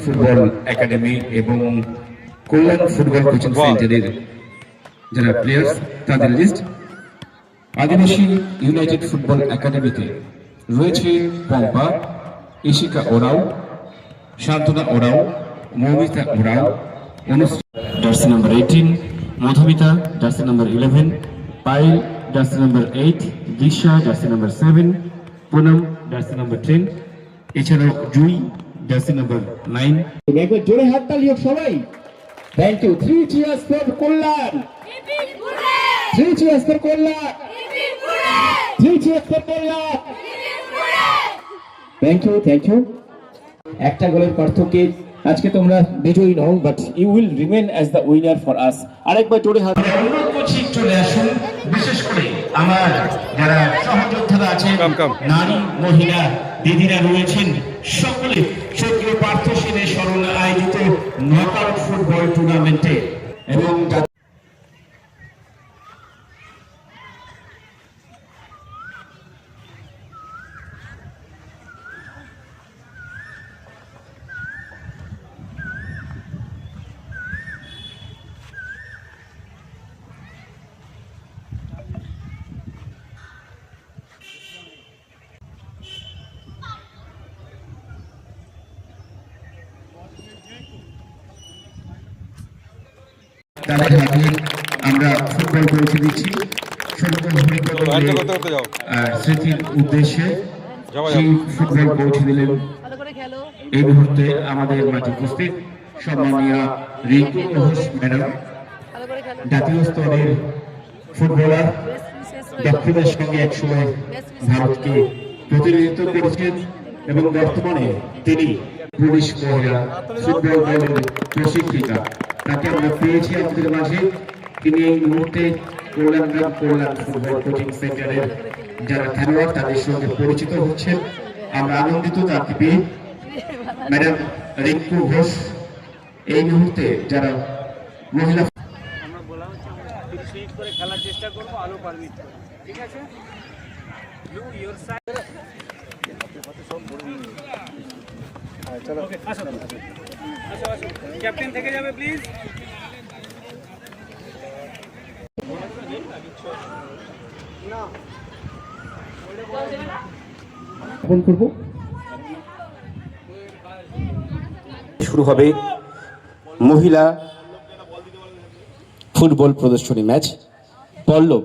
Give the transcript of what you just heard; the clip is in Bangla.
ফুটবল একাডেমি এবং কল্যাণ ফুটবল কোচিং সেন্টারের যারা প্লেয়ার্স তাদের লিস্ট। আদিবাসী ইউনাইটেড ফুটবল একাডেমিতে রয়েছে পম্পা, ইশিকা ওরাও, শান্তনা Oraon, Moumita Oraon, jersey number 18, Madhumita jersey number 11, Payel jersey number 8, Disha jersey number 7, Poonam jersey number 10, এছাড়াও জুই জার্সি নাম্বার 9। একবার জোরে হাততালি হোক সবাই। Thank you. 3 cheers for Kalyan. 3 cheers for Kalyan. 3 cheers for Kalyan. Thank you, thank you. একটা গোলের পার্থক্যে আজকে তোমরা বিজয়ী নও, but you will remain as the winner for us. আরেকবার জোরে হাত। অনুরোধ করছি চলে আসুন, বিশেষ করে আমার যারা সহযোদ্ধারা আছেন, নারী মহিলা দিদিরা রয়েছেন, সকলে সক্রিয় পার্থ সেনের স্মরণে আয়োজিত নকআউট ফুটবল টুর্নামেন্টে এবং তাদের হাতে আমরা ফুটবল পৌঁছে দিচ্ছি স্মৃতির উদ্দেশ্যে। সেই ফুটবল পৌঁছে দিলেন এই মুহূর্তে আমাদের মাঝে উপস্থিত সম্মানীয় রিঙ্কু ঘোষ ম্যাডাম, জাতীয় স্তরের ফুটবলার, দক্ষিণের সঙ্গে একসময় ভারতকে প্রতিনিধিত্ব করেছেন এবং বর্তমানে তিনি পুলিশ মহিলা ফুটবল দলের প্রশিক্ষিকা। তাকে আমরা পেয়েছি আমাদের মাঝে। তিনি এই মুহূর্তে কল্যাণ ফুটবল কোচিং সেন্টারের যারা খেলোয়াড় তাদের সঙ্গে পরিচিত হচ্ছেন। আমরা আনন্দিত তাকে পেয়ে। ম্যাডাম রিঙ্কু ঘোষ এই মুহূর্তে যারা মহিলা আমরা বলা হচ্ছে আমরা 30 মিনিট করে খেলার চেষ্টা করব, আলো পারমিট করে, ঠিক আছে? Blue your side. চলো আসো আসো আসো, ক্যাপ্টেন থেকে যাবে প্লিজ। ফোন করব। শুরু হবে মহিলা ফুটবল প্রদর্শনী ম্যাচ। পল্লব